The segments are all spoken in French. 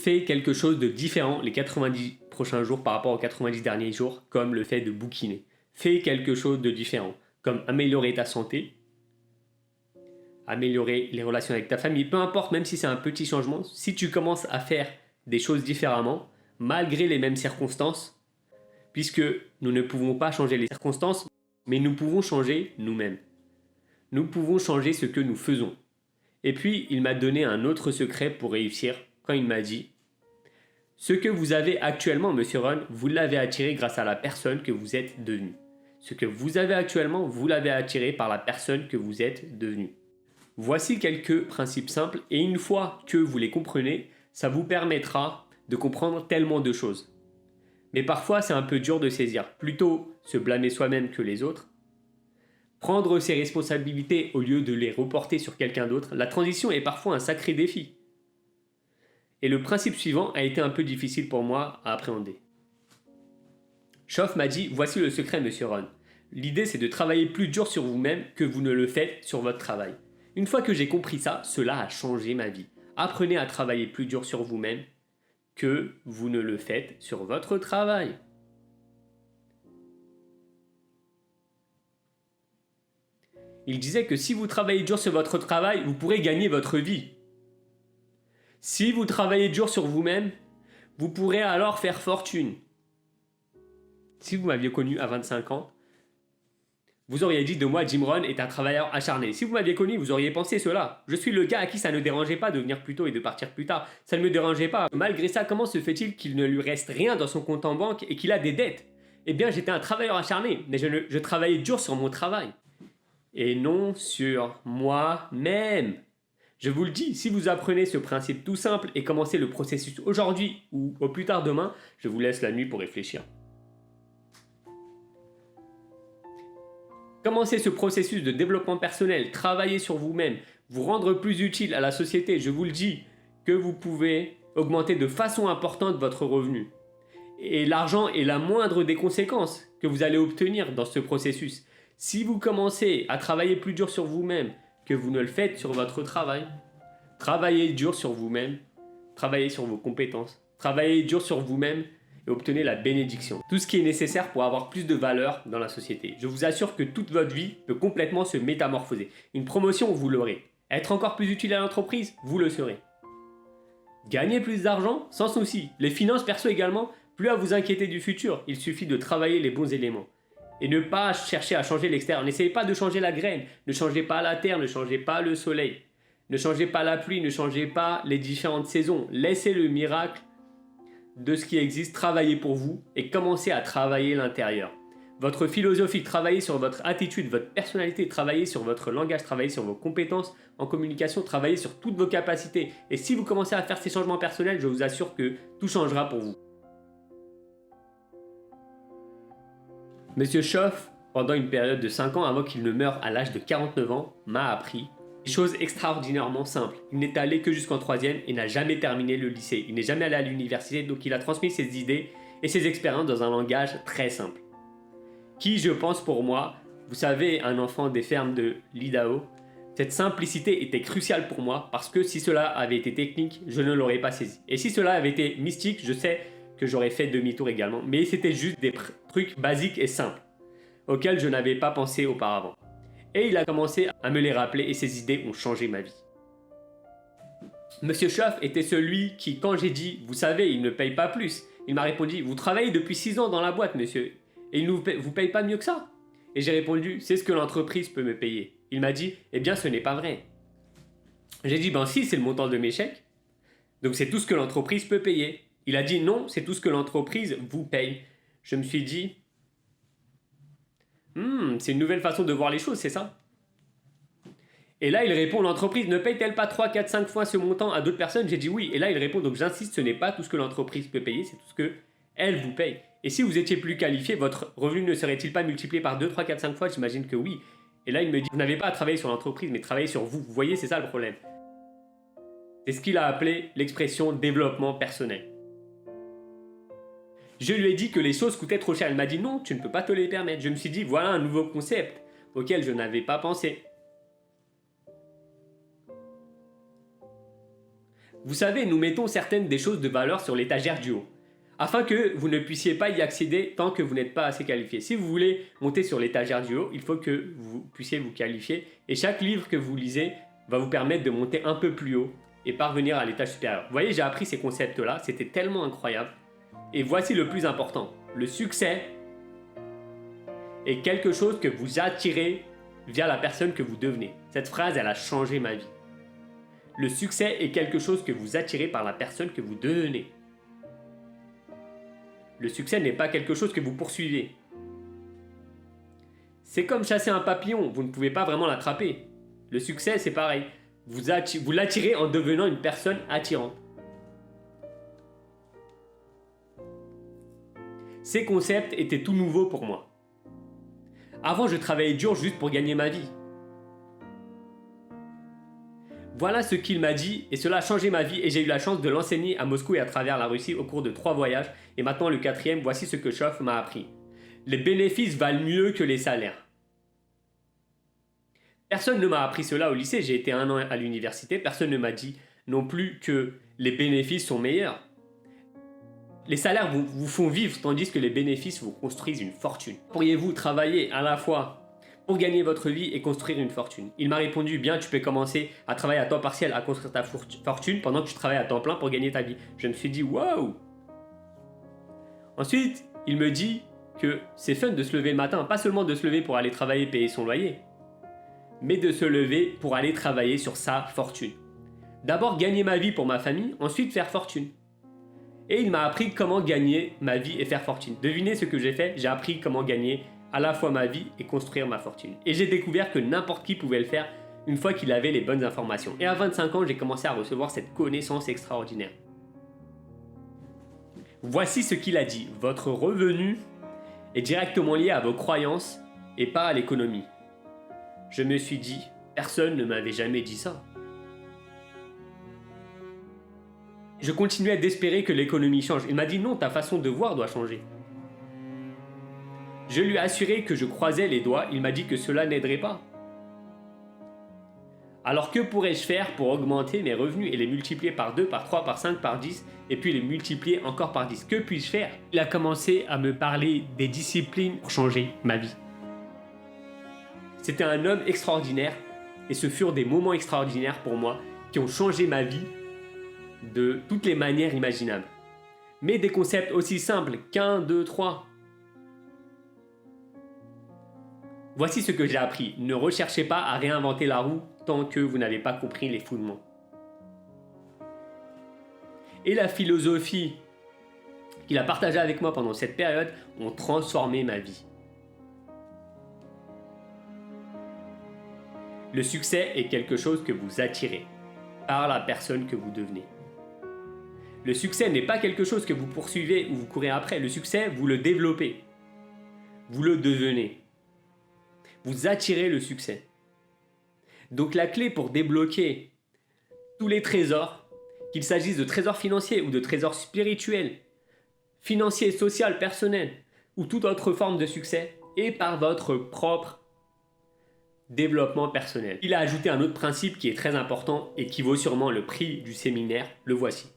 Fais quelque chose de différent les 90 prochains jours par rapport aux 90 derniers jours, comme le fait de bouquiner. Fais quelque chose de différent, comme améliorer ta santé, améliorer les relations avec ta famille, peu importe, même si c'est un petit changement, si tu commences à faire des choses différemment, malgré les mêmes circonstances, puisque nous ne pouvons pas changer les circonstances, mais nous pouvons changer nous-mêmes. Nous pouvons changer ce que nous faisons. Et puis, il m'a donné un autre secret pour réussir, quand il m'a dit « Ce que vous avez actuellement, Monsieur Ron, vous l'avez attiré grâce à la personne que vous êtes devenu. Ce que vous avez actuellement, vous l'avez attiré par la personne que vous êtes devenu. » Voici quelques principes simples et une fois que vous les comprenez, ça vous permettra de comprendre tellement de choses. Mais parfois, c'est un peu dur de saisir. Plutôt se blâmer soi-même que les autres. Prendre ses responsabilités au lieu de les reporter sur quelqu'un d'autre. La transition est parfois un sacré défi. Et le principe suivant a été un peu difficile pour moi à appréhender. Schoff m'a dit « Voici le secret, Monsieur Ron. L'idée, c'est de travailler plus dur sur vous-même que vous ne le faites sur votre travail. » Une fois que j'ai compris ça, cela a changé ma vie. Apprenez à travailler plus dur sur vous-même que vous ne le faites sur votre travail. Il disait que si vous travaillez dur sur votre travail, vous pourrez gagner votre vie. Si vous travaillez dur sur vous-même, vous pourrez alors faire fortune. Si vous m'aviez connu à 25 ans, vous auriez dit de moi, Jim Rohn est un travailleur acharné. Si vous m'aviez connu, vous auriez pensé cela. Je suis le gars à qui ça ne dérangeait pas de venir plus tôt et de partir plus tard. Ça ne me dérangeait pas. Malgré ça, comment se fait-il qu'il ne lui reste rien dans son compte en banque et qu'il a des dettes? Eh bien, j'étais un travailleur acharné, mais je travaillais dur sur mon travail. Et non sur moi-même. Je vous le dis, si vous apprenez ce principe tout simple et commencez le processus aujourd'hui ou au plus tard demain, je vous laisse la nuit pour réfléchir. Commencez ce processus de développement personnel, travaillez sur vous-même, vous rendre plus utile à la société. Je vous le dis, que vous pouvez augmenter de façon importante votre revenu. Et l'argent est la moindre des conséquences que vous allez obtenir dans ce processus. Si vous commencez à travailler plus dur sur vous-même que vous ne le faites sur votre travail, travaillez dur sur vous-même, travaillez sur vos compétences, travaillez dur sur vous-même et obtenez la bénédiction. Tout ce qui est nécessaire pour avoir plus de valeur dans la société. Je vous assure que toute votre vie peut complètement se métamorphoser. Une promotion, vous l'aurez. Être encore plus utile à l'entreprise, vous le serez. Gagner plus d'argent, sans souci. Les finances perso également, plus à vous inquiéter du futur. Il suffit de travailler les bons éléments. Et ne pas chercher à changer l'extérieur. N'essayez pas de changer la graine. Ne changez pas la terre, ne changez pas le soleil. Ne changez pas la pluie, ne changez pas les différentes saisons. Laissez le miracle de ce qui existe travailler pour vous et commencez à travailler l'intérieur. Votre philosophie, travaillez sur votre attitude, votre personnalité, travaillez sur votre langage, travaillez sur vos compétences en communication, travaillez sur toutes vos capacités. Et si vous commencez à faire ces changements personnels, je vous assure que tout changera pour vous. Monsieur Schoff, pendant une période de 5 ans avant qu'il ne meure à l'âge de 49 ans, m'a appris des choses extraordinairement simples. Il n'est allé que jusqu'en 3e et n'a jamais terminé le lycée. Il n'est jamais allé à l'université, donc il a transmis ses idées et ses expériences dans un langage très simple. Qui, je pense pour moi, vous savez, un enfant des fermes de l'Idaho, cette simplicité était cruciale pour moi parce que si cela avait été technique, je ne l'aurais pas saisi. Et si cela avait été mystique, je sais que j'aurais fait demi-tour également. Mais c'était juste des trucs basiques et simples auxquels je n'avais pas pensé auparavant. Et il a commencé à me les rappeler et ses idées ont changé ma vie. Monsieur Schoff était celui qui, quand j'ai dit « Vous savez, il ne paye pas plus », il m'a répondu « Vous travaillez depuis 6 ans dans la boîte, monsieur, et il ne vous paye pas mieux que ça ?» Et j'ai répondu « C'est ce que l'entreprise peut me payer. » Il m'a dit « Eh bien, ce n'est pas vrai. » J'ai dit « Ben si, c'est le montant de mes chèques. Donc c'est tout ce que l'entreprise peut payer. » Il a dit « Non, c'est tout ce que l'entreprise vous paye. » Je me suis dit c'est une nouvelle façon de voir les choses, c'est ça? Et là, il répond, l'entreprise ne paye-t-elle pas 3, 4, 5 fois ce montant à d'autres personnes? J'ai dit oui. Et là, il répond, donc j'insiste, ce n'est pas tout ce que l'entreprise peut payer, c'est tout ce qu'elle vous paye. Et si vous étiez plus qualifié, votre revenu ne serait-il pas multiplié par 2, 3, 4, 5 fois? J'imagine que oui. Et là, il me dit, vous n'avez pas à travailler sur l'entreprise, mais travailler sur vous. Vous voyez, c'est ça le problème. C'est ce qu'il a appelé l'expression développement personnel. Je lui ai dit que les choses coûtaient trop cher. Elle m'a dit non, tu ne peux pas te les permettre. Je me suis dit voilà un nouveau concept auquel je n'avais pas pensé. Vous savez, nous mettons certaines des choses de valeur sur l'étagère du haut, afin que vous ne puissiez pas y accéder tant que vous n'êtes pas assez qualifié. Si vous voulez monter sur l'étagère du haut, il faut que vous puissiez vous qualifier, et chaque livre que vous lisez va vous permettre de monter un peu plus haut et parvenir à l'étage supérieur. Vous voyez, j'ai appris ces concepts-là, c'était tellement incroyable. Et voici le plus important, le succès est quelque chose que vous attirez via la personne que vous devenez. Cette phrase, elle a changé ma vie. Le succès est quelque chose que vous attirez par la personne que vous devenez. Le succès n'est pas quelque chose que vous poursuivez. C'est comme chasser un papillon, vous ne pouvez pas vraiment l'attraper. Le succès, c'est pareil. Vous l'attirez en devenant une personne attirante. Ces concepts étaient tout nouveaux pour moi. Avant, je travaillais dur juste pour gagner ma vie. Voilà ce qu'il m'a dit et cela a changé ma vie et j'ai eu la chance de l'enseigner à Moscou et à travers la Russie au cours de 3 voyages. Et maintenant le 4e, voici ce que Choff m'a appris. Les bénéfices valent mieux que les salaires. Personne ne m'a appris cela au lycée, j'ai été 1 an à l'université, personne ne m'a dit non plus que les bénéfices sont meilleurs. Les salaires vous font vivre tandis que les bénéfices vous construisent une fortune. Pourriez-vous travailler à la fois pour gagner votre vie et construire une fortune? Il m'a répondu, bien, tu peux commencer à travailler à temps partiel à construire ta fortune pendant que tu travailles à temps plein pour gagner ta vie. Je me suis dit, waouh! Ensuite, il me dit que c'est fun de se lever le matin, pas seulement de se lever pour aller travailler et payer son loyer, mais de se lever pour aller travailler sur sa fortune. D'abord gagner ma vie pour ma famille, ensuite faire fortune. Et il m'a appris comment gagner ma vie et faire fortune. Devinez ce que j'ai fait, j'ai appris comment gagner à la fois ma vie et construire ma fortune. Et j'ai découvert que n'importe qui pouvait le faire une fois qu'il avait les bonnes informations. Et à 25 ans, j'ai commencé à recevoir cette connaissance extraordinaire. Voici ce qu'il a dit. Votre revenu est directement lié à vos croyances et pas à l'économie. Je me suis dit, personne ne m'avait jamais dit ça. Je continuais d'espérer que l'économie change. Il m'a dit non, ta façon de voir doit changer. Je lui ai assuré que je croisais les doigts, il m'a dit que cela n'aiderait pas. Alors que pourrais-je faire pour augmenter mes revenus et les multiplier par 2, par 3, par 5, par 10 et puis les multiplier encore par 10? Que puis-je faire? Il a commencé à me parler des disciplines pour changer ma vie. C'était un homme extraordinaire et ce furent des moments extraordinaires pour moi qui ont changé ma vie de toutes les manières imaginables. Mais des concepts aussi simples qu'1, 2, 3. Voici ce que j'ai appris. Ne recherchez pas à réinventer la roue tant que vous n'avez pas compris les fondements. Et la philosophie qu'il a partagée avec moi pendant cette période ont transformé ma vie. Le succès est quelque chose que vous attirez par la personne que vous devenez. Le succès n'est pas quelque chose que vous poursuivez ou vous courez après. Le succès, vous le développez. Vous le devenez. Vous attirez le succès. Donc la clé pour débloquer tous les trésors, qu'il s'agisse de trésors financiers ou de trésors spirituels, financiers, sociaux, personnels ou toute autre forme de succès, est par votre propre développement personnel. Il a ajouté un autre principe qui est très important et qui vaut sûrement le prix du séminaire. Le voici.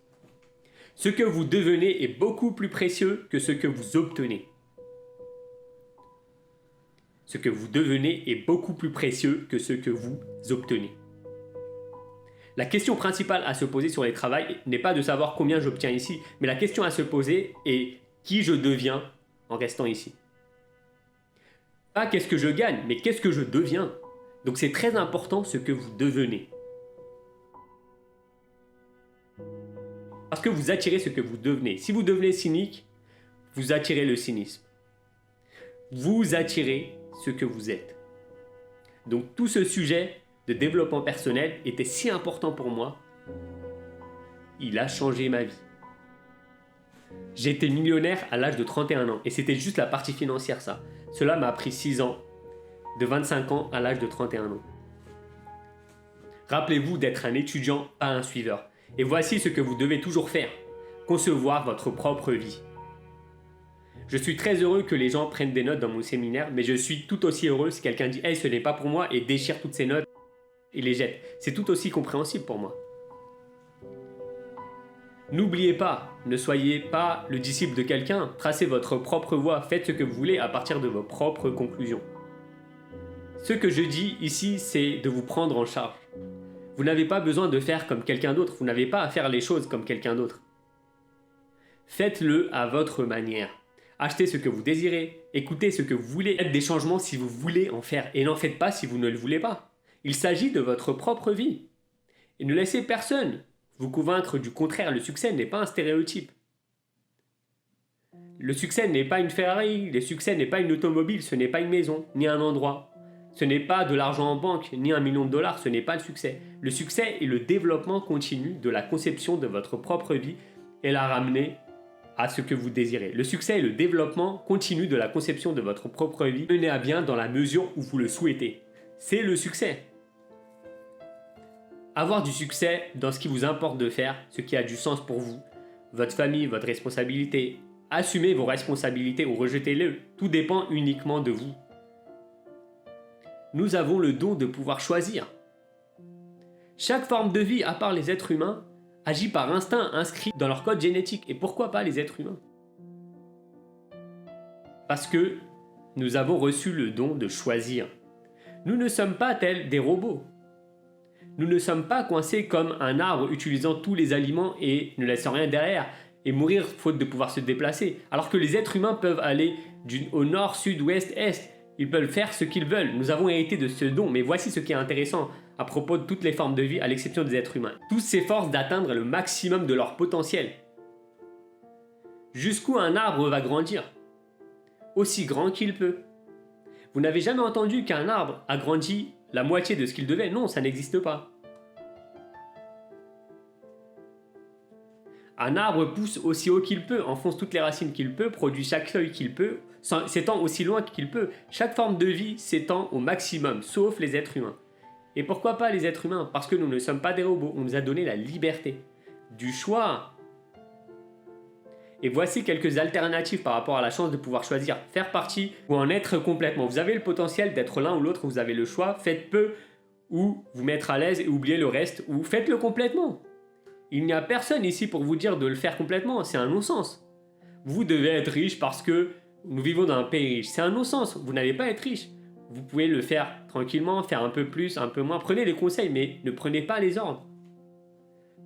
Ce que vous devenez est beaucoup plus précieux que ce que vous obtenez. Ce que vous devenez est beaucoup plus précieux que ce que vous obtenez. La question principale à se poser sur les travails n'est pas de savoir combien j'obtiens ici, mais la question à se poser est qui je deviens en restant ici. Pas qu'est-ce que je gagne, mais qu'est-ce que je deviens. Donc c'est très important ce que vous devenez. Parce que vous attirez ce que vous devenez. Si vous devenez cynique, vous attirez le cynisme. Vous attirez ce que vous êtes. Donc tout ce sujet de développement personnel était si important pour moi. Il a changé ma vie. J'ai été millionnaire à l'âge de 31 ans et c'était juste la partie financière ça. Cela m'a pris 6 ans, de 25 ans à l'âge de 31 ans. Rappelez-vous d'être un étudiant, pas un suiveur. Et voici ce que vous devez toujours faire. Concevoir votre propre vie. Je suis très heureux que les gens prennent des notes dans mon séminaire, mais je suis tout aussi heureux si quelqu'un dit « Hey, ce n'est pas pour moi » et déchire toutes ces notes et les jette. C'est tout aussi compréhensible pour moi. N'oubliez pas, ne soyez pas le disciple de quelqu'un, tracez votre propre voie, faites ce que vous voulez à partir de vos propres conclusions. Ce que je dis ici, c'est de vous prendre en charge. Vous n'avez pas besoin de faire comme quelqu'un d'autre, vous n'avez pas à faire les choses comme quelqu'un d'autre. Faites-le à votre manière. Achetez ce que vous désirez, écoutez ce que vous voulez, faites des changements si vous voulez en faire, et n'en faites pas si vous ne le voulez pas. Il s'agit de votre propre vie. Et ne laissez personne vous convaincre du contraire, le succès n'est pas un stéréotype. Le succès n'est pas une Ferrari, le succès n'est pas une automobile, ce n'est pas une maison, ni un endroit. Ce n'est pas de l'argent en banque, ni $1 million, ce n'est pas le succès. Le succès est le développement continu de la conception de votre propre vie et la ramener à ce que vous désirez. Le succès est le développement continu de la conception de votre propre vie mené à bien dans la mesure où vous le souhaitez. C'est le succès. Avoir du succès dans ce qui vous importe de faire, ce qui a du sens pour vous, votre famille, votre responsabilité. Assumez vos responsabilités ou rejetez-les, tout dépend uniquement de vous. Nous avons le don de pouvoir choisir. Chaque forme de vie, à part les êtres humains, agit par instinct inscrit dans leur code génétique. Et pourquoi pas les êtres humains? Parce que nous avons reçu le don de choisir. Nous ne sommes pas tels des robots. Nous ne sommes pas coincés comme un arbre utilisant tous les aliments et ne laissant rien derrière et mourir faute de pouvoir se déplacer. Alors que les êtres humains peuvent aller au nord, sud, ouest, est. Ils peuvent faire ce qu'ils veulent. Nous avons hérité de ce don. Mais voici ce qui est intéressant à propos de toutes les formes de vie, à l'exception des êtres humains. Tous s'efforcent d'atteindre le maximum de leur potentiel. Jusqu'où un arbre va grandir? Aussi grand qu'il peut. Vous n'avez jamais entendu qu'un arbre a grandi la moitié de ce qu'il devait? Non, ça n'existe pas. Un arbre pousse aussi haut qu'il peut, enfonce toutes les racines qu'il peut, produit chaque feuille qu'il peut, s'étend aussi loin qu'il peut. Chaque forme de vie s'étend au maximum, sauf les êtres humains. Et pourquoi pas les êtres humains? Parce que nous ne sommes pas des robots, on nous a donné la liberté, du choix. Et voici quelques alternatives par rapport à la chance de pouvoir choisir, faire partie ou en être complètement. Vous avez le potentiel d'être l'un ou l'autre, vous avez le choix, faites peu ou vous mettre à l'aise et oubliez le reste, ou faites-le complètement. Il n'y a personne ici pour vous dire de le faire complètement, c'est un non-sens. Vous devez être riche parce que nous vivons dans un pays riche, c'est un non-sens, vous n'allez pas être riche. Vous pouvez le faire tranquillement, faire un peu plus, un peu moins, prenez les conseils mais ne prenez pas les ordres.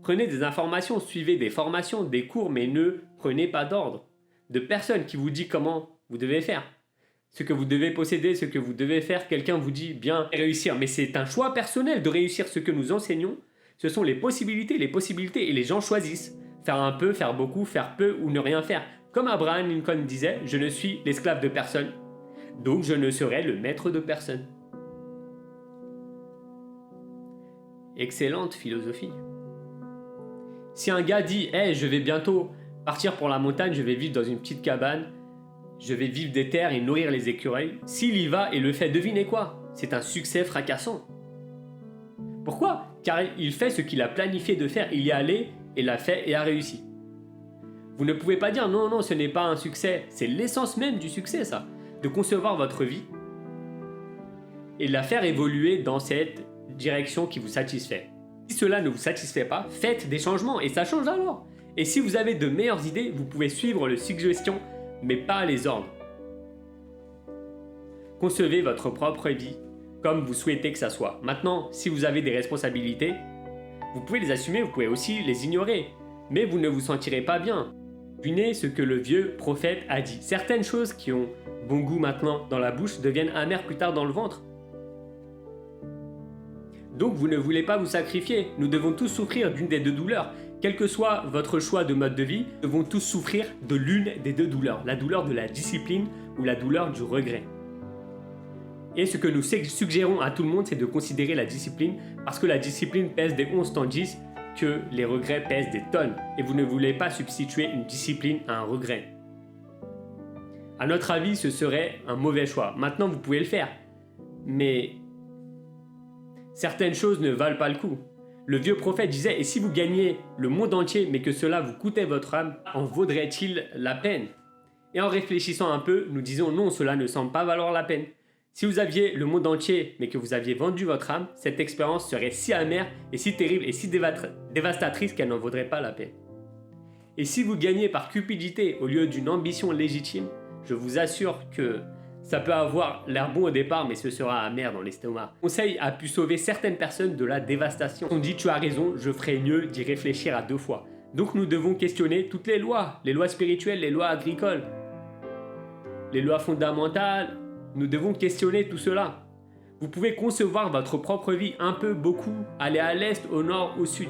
Prenez des informations, suivez des formations, des cours, mais ne prenez pas d'ordre de personne qui vous dit comment vous devez faire. Ce que vous devez posséder, ce que vous devez faire, quelqu'un vous dit bien réussir, mais c'est un choix personnel de réussir. Ce que nous enseignons, ce sont les possibilités et les gens choisissent. Faire un peu, faire beaucoup, faire peu ou ne rien faire. Comme Abraham Lincoln disait, je ne suis l'esclave de personne, donc je ne serai le maître de personne. Excellente philosophie. Si un gars dit hey, je vais bientôt partir pour la montagne, je vais vivre dans une petite cabane, je vais vivre des terres et nourrir les écureuils, s'il y va et le fait, devinez quoi? C'est un succès fracassant. Pourquoi? Car il fait ce qu'il a planifié de faire, il y est allé et l'a fait et a réussi. Vous ne pouvez pas dire non, non, ce n'est pas un succès, c'est l'essence même du succès ça, de concevoir votre vie et la faire évoluer dans cette direction qui vous satisfait. Si cela ne vous satisfait pas, faites des changements et ça change alors. Et si vous avez de meilleures idées, vous pouvez suivre les suggestions, mais pas les ordres. Concevez votre propre vie comme vous souhaitez que ça soit. Maintenant, si vous avez des responsabilités, vous pouvez les assumer, vous pouvez aussi les ignorer, mais vous ne vous sentirez pas bien. Devinez ce que le vieux prophète a dit. Certaines choses qui ont bon goût maintenant dans la bouche deviennent amères plus tard dans le ventre. Donc vous ne voulez pas vous sacrifier. Nous devons tous souffrir d'une des deux douleurs. Quel que soit votre choix de mode de vie, nous devons tous souffrir de l'une des deux douleurs. La douleur de la discipline ou la douleur du regret. Et ce que nous suggérons à tout le monde, c'est de considérer la discipline parce que la discipline pèse des onces tandis que les regrets pèsent des tonnes. Et vous ne voulez pas substituer une discipline à un regret. À notre avis, ce serait un mauvais choix. Maintenant, vous pouvez le faire. Mais certaines choses ne valent pas le coup. Le vieux prophète disait « Et si vous gagniez le monde entier, mais que cela vous coûtait votre âme, en vaudrait-il la peine ?» Et en réfléchissant un peu, nous disons « Non, cela ne semble pas valoir la peine. » Si vous aviez le monde entier, mais que vous aviez vendu votre âme, cette expérience serait si amère et si terrible et si dévastatrice qu'elle n'en vaudrait pas la peine. Et si vous gagnez par cupidité au lieu d'une ambition légitime, je vous assure que ça peut avoir l'air bon au départ, mais ce sera amer dans l'estomac. Le conseil a pu sauver certaines personnes de la dévastation. On dit tu as raison, je ferai mieux d'y réfléchir à 2 fois. Donc nous devons questionner toutes les lois spirituelles, les lois agricoles, les lois fondamentales. Nous devons questionner tout cela. Vous pouvez concevoir votre propre vie un peu, beaucoup, aller à l'est, au nord, au sud.